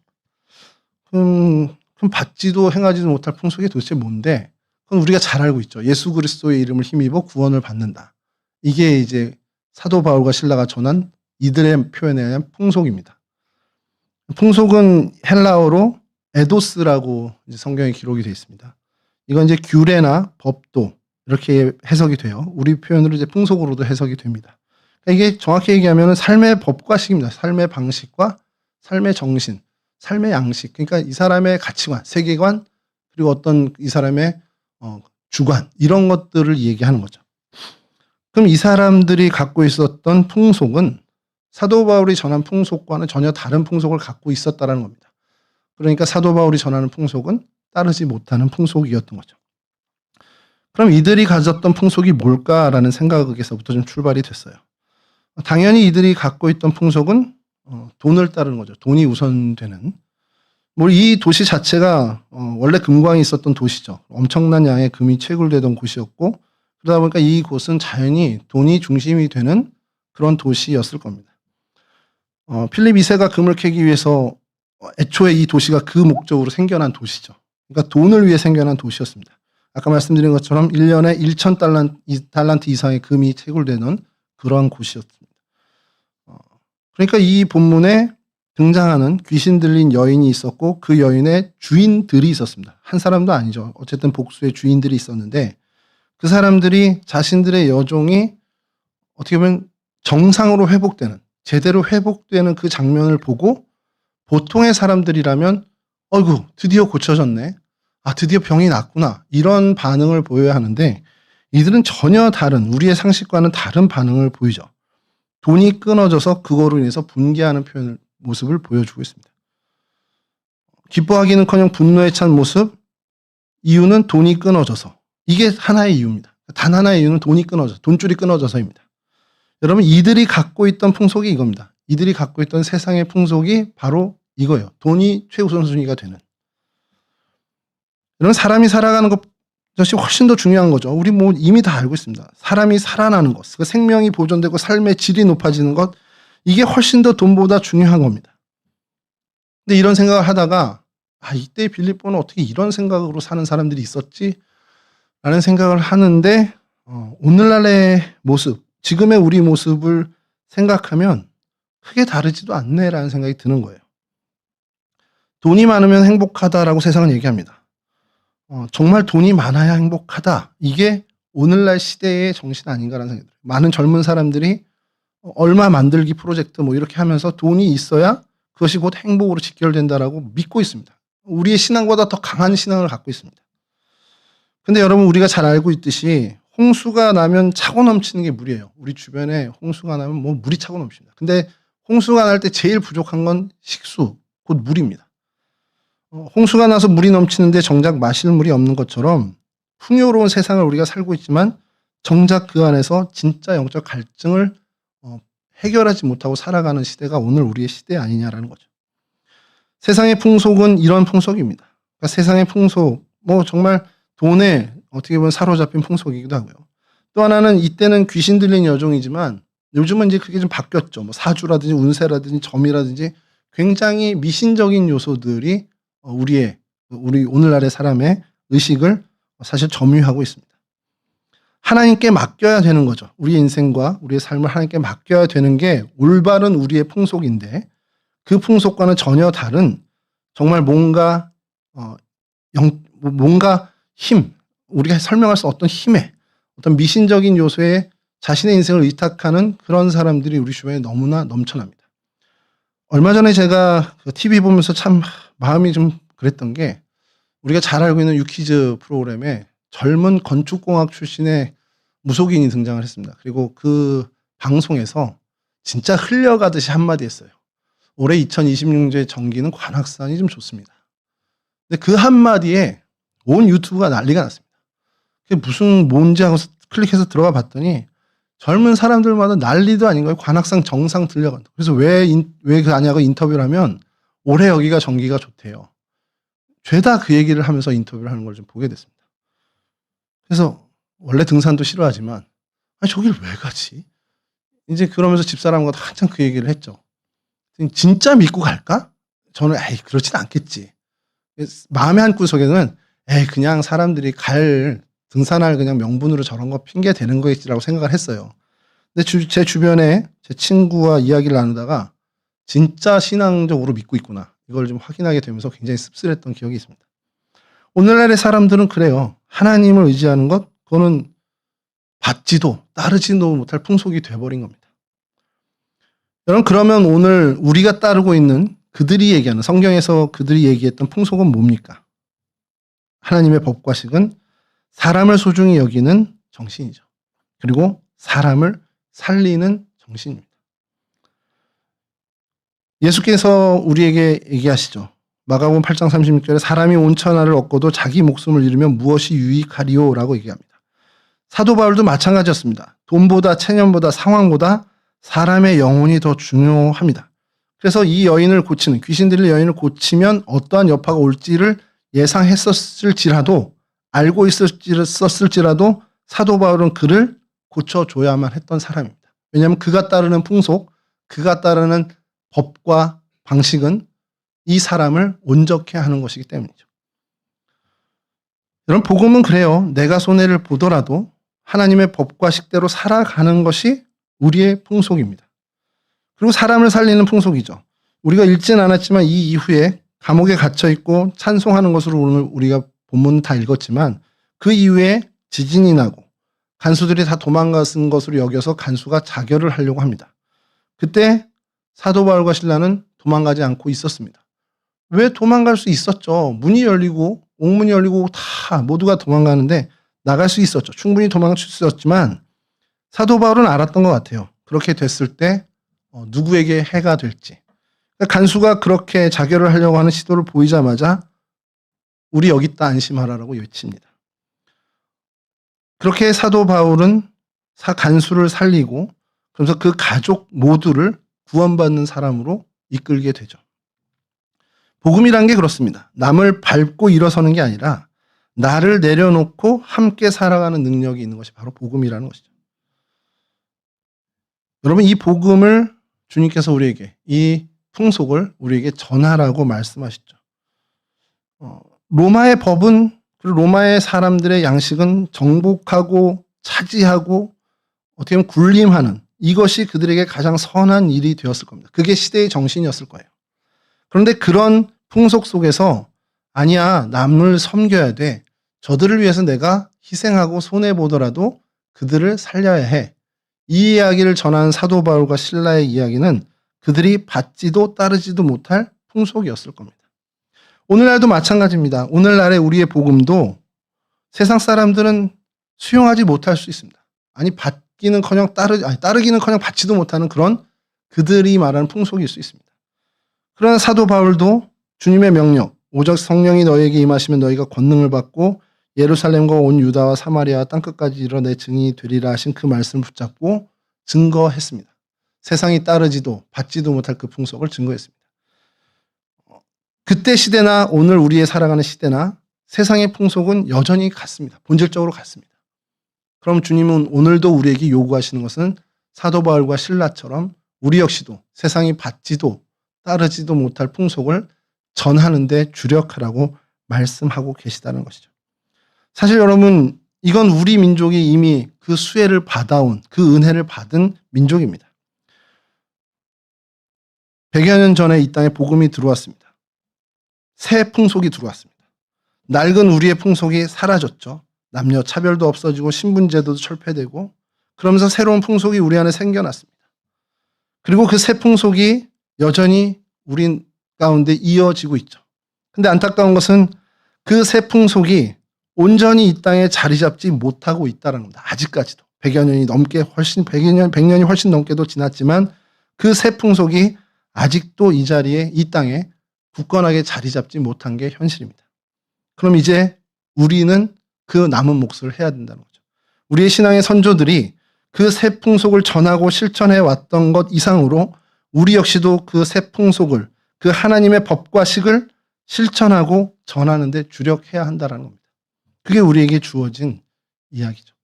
[SPEAKER 1] 그럼 받지도 행하지도 못할 풍속이 도대체 뭔데? 그건 우리가 잘 알고 있죠. 예수 그리스도의 이름을 힘입어 구원을 받는다. 이게 이제 사도 바울과 실라가 전한 이들의 표현에 의한 풍속입니다. 풍속은 헬라어로 에도스라고 이제 성경에 기록이 되어 있습니다. 이건 이제 규례나 법도 이렇게 해석이 돼요. 우리 표현으로 이제 풍속으로도 해석이 됩니다. 그러니까 이게 정확히 얘기하면 삶의 법과식입니다. 삶의 방식과 삶의 정신, 삶의 양식. 그러니까 이 사람의 가치관, 세계관, 그리고 어떤 이 사람의 주관 이런 것들을 얘기하는 거죠. 그럼 이 사람들이 갖고 있었던 풍속은 사도 바울이 전한 풍속과는 전혀 다른 풍속을 갖고 있었다는 겁니다. 그러니까 사도 바울이 전하는 풍속은 따르지 못하는 풍속이었던 거죠. 그럼 이들이 가졌던 풍속이 뭘까라는 생각에서부터 좀 출발이 됐어요. 당연히 이들이 갖고 있던 풍속은 돈을 따르는 거죠. 돈이 우선되는. 뭐 이 도시 자체가 원래 금광이 있었던 도시죠. 엄청난 양의 금이 채굴되던 곳이었고 그러다 보니까 이 곳은 자연히 돈이 중심이 되는 그런 도시였을 겁니다. 필립 2세가 금을 캐기 위해서 애초에 이 도시가 그 목적으로 생겨난 도시죠. 그러니까 돈을 위해 생겨난 도시였습니다. 아까 말씀드린 것처럼 1년에 1,000달란트 이상의 금이 채굴되는 그러한 곳이었습니다. 그러니까 이 본문에 등장하는 귀신 들린 여인이 있었고 그 여인의 주인들이 있었습니다. 한 사람도 아니죠. 어쨌든 복수의 주인들이 있었는데 그 사람들이 자신들의 여종이 어떻게 보면 정상으로 회복되는 제대로 회복되는 그 장면을 보고 보통의 사람들이라면 어이구 드디어 고쳐졌네. 드디어 병이 났구나. 이런 반응을 보여야 하는데 이들은 전혀 다른 우리의 상식과는 다른 반응을 보이죠. 돈이 끊어져서 그거로 인해서 분개하는 모습을 보여주고 있습니다. 기뻐하기는커녕 분노에 찬 모습, 이유는 돈이 끊어져서. 이게 하나의 이유입니다. 단 하나의 이유는 돈줄이 끊어져서입니다. 여러분 이들이 갖고 있던 풍속이 이겁니다. 이들이 갖고 있던 세상의 풍속이 바로 이거예요. 돈이 최우선순위가 되는. 여러분 사람이 살아가는 것이 훨씬 더 중요한 거죠. 우리 뭐 이미 다 알고 있습니다. 사람이 살아나는 것, 그 생명이 보존되고 삶의 질이 높아지는 것, 이게 훨씬 더 돈보다 중요한 겁니다. 근데 이런 생각을 하다가 이때 빌립보는 어떻게 이런 생각으로 사는 사람들이 있었지? 라는 생각을 하는데 오늘날의 모습, 지금의 우리 모습을 생각하면 크게 다르지도 않네라는 생각이 드는 거예요. 돈이 많으면 행복하다라고 세상은 얘기합니다. 정말 돈이 많아야 행복하다. 이게 오늘날 시대의 정신 아닌가라는 생각이 들어요. 많은 젊은 사람들이 얼마 만들기 프로젝트 뭐 이렇게 하면서 돈이 있어야 그것이 곧 행복으로 직결된다라고 믿고 있습니다. 우리의 신앙보다 더 강한 신앙을 갖고 있습니다. 근데 여러분 우리가 잘 알고 있듯이 홍수가 나면 차고 넘치는 게 물이에요. 우리 주변에 홍수가 나면 뭐 물이 차고 넘칩니다. 근데 홍수가 날 때 제일 부족한 건 식수, 곧 물입니다. 홍수가 나서 물이 넘치는데 정작 마실 물이 없는 것처럼 풍요로운 세상을 우리가 살고 있지만 정작 그 안에서 진짜 영적 갈증을 해결하지 못하고 살아가는 시대가 오늘 우리의 시대 아니냐라는 거죠. 세상의 풍속은 이런 풍속입니다. 그러니까 세상의 풍속, 정말 돈에 어떻게 보면 사로잡힌 풍속이기도 하고요. 또 하나는 이때는 귀신 들린 여종이지만 요즘은 이제 그게 좀 바뀌었죠. 사주라든지 운세라든지 점이라든지 굉장히 미신적인 요소들이 우리 오늘날의 사람의 의식을 사실 점유하고 있습니다. 하나님께 맡겨야 되는 거죠. 우리의 인생과 우리의 삶을 하나님께 맡겨야 되는 게 올바른 우리의 풍속인데 그 풍속과는 전혀 다른 정말 뭔가 우리가 설명할 수 없는 힘의 어떤 미신적인 요소에 자신의 인생을 의탁하는 그런 사람들이 우리 주변에 너무나 넘쳐납니다. 얼마 전에 제가 TV 보면서 참 마음이 좀 그랬던 게 우리가 잘 알고 있는 유퀴즈 프로그램에 젊은 건축공학 출신의 무속인이 등장을 했습니다. 그리고 그 방송에서 진짜 흘려가듯이 한마디 했어요. 올해 2026년도에 전기는 관악산이 좀 좋습니다. 근데 그 한마디에 온 유튜브가 난리가 났습니다. 그게 뭔지 하고 클릭해서 들어가 봤더니 젊은 사람들마다 난리도 아닌 거예요. 관악산 정상 들려간다. 그래서 왜 그 아냐고 인터뷰를 하면 올해 여기가 전기가 좋대요. 죄다 그 얘기를 하면서 인터뷰를 하는 걸 좀 보게 됐습니다. 그래서 원래 등산도 싫어하지만 저길 왜 가지? 이제 그러면서 집사람과 한참 그 얘기를 했죠. 진짜 믿고 갈까? 저는 그렇진 않겠지. 마음의 한구석에는 그냥 사람들이 등산할 그냥 명분으로 저런 거 핑계 대는 거겠지라고 생각을 했어요. 근데 제 주변에 제 친구와 이야기를 나누다가 진짜 신앙적으로 믿고 있구나. 이걸 좀 확인하게 되면서 굉장히 씁쓸했던 기억이 있습니다. 오늘날의 사람들은 그래요. 하나님을 의지하는 것, 그거는 받지도 따르지도 못할 풍속이 돼버린 겁니다. 여러분, 그러면 오늘 우리가 따르고 있는 그들이 얘기하는 성경에서 그들이 얘기했던 풍속은 뭡니까? 하나님의 법과식은 사람을 소중히 여기는 정신이죠. 그리고 사람을 살리는 정신입니다. 예수께서 우리에게 얘기하시죠. 마가복음 8장 36절에 사람이 온천하를 얻고도 자기 목숨을 잃으면 무엇이 유익하리요? 라고 얘기합니다. 사도 바울도 마찬가지였습니다. 돈보다 체념보다 상황보다 사람의 영혼이 더 중요합니다. 그래서 이 여인을 고치는, 귀신 들린 여인을 고치면 어떠한 여파가 올지를 예상했었을지라도, 알고 있었을지라도 사도 바울은 그를 고쳐줘야만 했던 사람입니다. 왜냐하면 그가 따르는 풍속, 그가 따르는 법과 방식은 이 사람을 온전케 하는 것이기 때문이죠. 여러분, 복음은 그래요. 내가 손해를 보더라도 하나님의 법과 식대로 살아가는 것이 우리의 풍속입니다. 그리고 사람을 살리는 풍속이죠. 우리가 읽진 않았지만 이 이후에 감옥에 갇혀있고 찬송하는 것으로 오늘 우리가 본문 다 읽었지만 그 이후에 지진이 나고 간수들이 다 도망갔은 것으로 여겨서 간수가 자결을 하려고 합니다. 그때 사도 바울과 실라는 도망가지 않고 있었습니다. 왜 도망갈 수 있었죠? 문이 열리고 옥문이 열리고 다 모두가 도망가는데 나갈 수 있었죠. 충분히 도망칠 수 있었지만 사도 바울은 알았던 것 같아요. 그렇게 됐을 때 누구에게 해가 될지. 간수가 그렇게 자결을 하려고 하는 시도를 보이자마자 우리 여기 있다 안심하라라고 외칩니다. 그렇게 사도 바울은 간수를 살리고 그래서 그 가족 모두를 구원받는 사람으로 이끌게 되죠. 복음이란 게 그렇습니다. 남을 밟고 일어서는 게 아니라 나를 내려놓고 함께 살아가는 능력이 있는 것이 바로 복음이라는 것이죠. 여러분, 이 복음을 주님께서 우리에게, 이 풍속을 우리에게 전하라고 말씀하시죠. 로마의 법은, 그리고 로마의 사람들의 양식은 정복하고 차지하고 어떻게 보면 군림하는, 이것이 그들에게 가장 선한 일이 되었을 겁니다. 그게 시대의 정신이었을 거예요. 그런데 그런 풍속 속에서 아니야, 남을 섬겨야 돼. 저들을 위해서 내가 희생하고 손해보더라도 그들을 살려야 해. 이 이야기를 전하는 사도 바울과 실라의 이야기는 그들이 받지도 따르지도 못할 풍속이었을 겁니다. 오늘날도 마찬가지입니다. 오늘날의 우리의 복음도 세상 사람들은 수용하지 못할 수 있습니다. 받기는커녕 따르기는커녕 받지도 못하는 그런 그들이 말하는 풍속일 수 있습니다. 그러나 사도 바울도 주님의 명령, 오직 성령이 너에게 임하시면 너희가 권능을 받고 예루살렘과 온 유다와 사마리아 땅끝까지 이르러 내 증인이 되리라 하신 그 말씀을 붙잡고 증거했습니다. 세상이 따르지도 받지도 못할 그 풍속을 증거했습니다. 그때 시대나 오늘 우리의 살아가는 시대나 세상의 풍속은 여전히 같습니다. 본질적으로 같습니다. 그럼 주님은 오늘도 우리에게 요구하시는 것은 사도 바울과 실라처럼 우리 역시도 세상이 받지도 따르지도 못할 풍속을 전하는 데 주력하라고 말씀하고 계시다는 것이죠. 사실 여러분, 이건 우리 민족이 이미 그 수혜를 받아온, 그 은혜를 받은 민족입니다. 100여 년 전에 이 땅에 복음이 들어왔습니다. 새 풍속이 들어왔습니다. 낡은 우리의 풍속이 사라졌죠. 남녀 차별도 없어지고 신분제도도 철폐되고 그러면서 새로운 풍속이 우리 안에 생겨났습니다. 그리고 그 새 풍속이 여전히 우리 가운데 이어지고 있죠. 근데 안타까운 것은 그 새 풍속이 온전히 이 땅에 자리 잡지 못하고 있다는 겁니다. 아직까지도 100여 년이 넘게 훨씬 100년이 훨씬 넘게도 지났지만 그 새 풍속이 아직도 이 자리에 이 땅에 굳건하게 자리 잡지 못한 게 현실입니다. 그럼 이제 우리는 그 남은 몫을 해야 된다는 거죠. 우리의 신앙의 선조들이 그 새 풍속을 전하고 실천해 왔던 것 이상으로 우리 역시도 그 새 풍속을, 그 하나님의 법과 식을 실천하고 전하는 데 주력해야 한다는 겁니다. 그게 우리에게 주어진 이야기죠.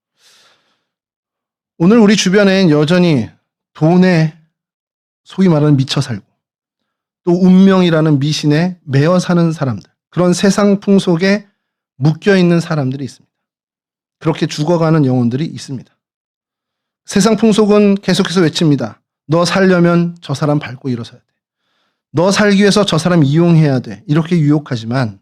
[SPEAKER 1] 오늘 우리 주변엔 여전히 돈에 소위 말하는 미쳐 살고 또 운명이라는 미신에 매어 사는 사람들, 그런 세상 풍속에 묶여 있는 사람들이 있습니다. 그렇게 죽어가는 영혼들이 있습니다. 세상 풍속은 계속해서 외칩니다. 너 살려면 저 사람 밟고 일어서야 돼. 너 살기 위해서 저 사람 이용해야 돼. 이렇게 유혹하지만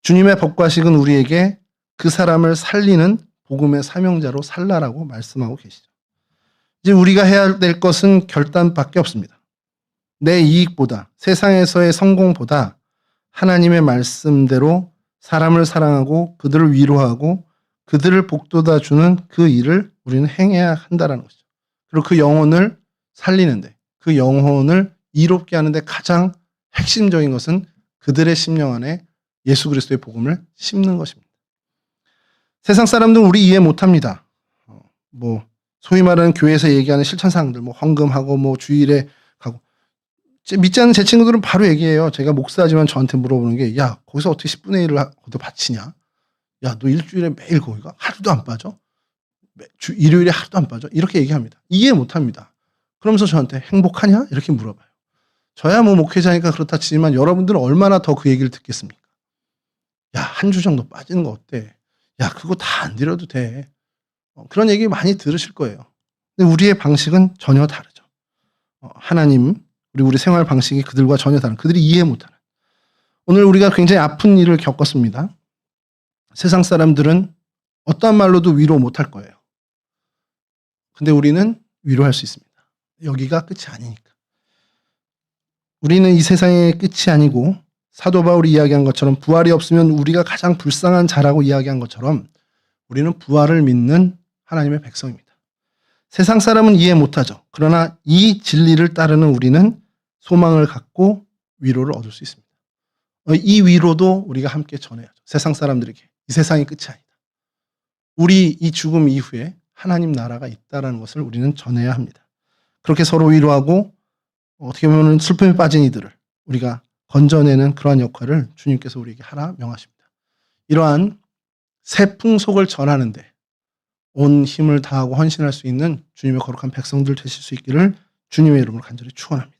[SPEAKER 1] 주님의 법과 식은 우리에게 그 사람을 살리는 복음의 사명자로 살라라고 말씀하고 계시죠. 이제 우리가 해야 될 것은 결단밖에 없습니다. 내 이익보다, 세상에서의 성공보다 하나님의 말씀대로 사람을 사랑하고 그들을 위로하고 그들을 복돋아 주는 그 일을 우리는 행해야 한다는 것이죠. 그리고 그 영혼을 살리는데, 그 영혼을 이롭게 하는데 가장 핵심적인 것은 그들의 심령 안에 예수 그리스도의 복음을 심는 것입니다. 세상 사람들은 우리 이해 못합니다. 소위 말하는 교회에서 얘기하는 실천사항들, 헌금하고 주일에 가고. 믿지 않는 제 친구들은 바로 얘기해요. 제가 목사지만 저한테 물어보는 게, 야, 거기서 어떻게 10분의 1을 거기다 바치냐? 야, 너 일주일에 매일 거기가? 하루도 안 빠져? 일요일에 하루도 안 빠져? 이렇게 얘기합니다. 이해 못합니다. 그러면서 저한테 행복하냐? 이렇게 물어봐요. 저야 목회자니까 그렇다 치지만 여러분들은 얼마나 더 그 얘기를 듣겠습니까? 야, 한 주 정도 빠지는 거 어때? 야, 그거 다 안 드려도 돼. 그런 얘기 많이 들으실 거예요. 근데 우리의 방식은 전혀 다르죠. 하나님, 그리고 우리 생활 방식이 그들과 전혀 다른, 그들이 이해 못하는. 오늘 우리가 굉장히 아픈 일을 겪었습니다. 세상 사람들은 어떠한 말로도 위로 못할 거예요. 근데 우리는 위로할 수 있습니다. 여기가 끝이 아니니까. 우리는 이 세상의 끝이 아니고 사도 바울이 이야기한 것처럼 부활이 없으면 우리가 가장 불쌍한 자라고 이야기한 것처럼 우리는 부활을 믿는 하나님의 백성입니다. 세상 사람은 이해 못하죠. 그러나 이 진리를 따르는 우리는 소망을 갖고 위로를 얻을 수 있습니다. 이 위로도 우리가 함께 전해야죠. 세상 사람들에게. 이 세상이 끝이 아니다. 우리 이 죽음 이후에 하나님 나라가 있다는 것을 우리는 전해야 합니다. 그렇게 서로 위로하고 어떻게 보면 슬픔에 빠진 이들을 우리가 건져내는 그러한 역할을 주님께서 우리에게 하라 명하십니다. 이러한 새 풍속을 전하는데 온 힘을 다하고 헌신할 수 있는 주님의 거룩한 백성들 되실 수 있기를 주님의 이름으로 간절히 축원합니다.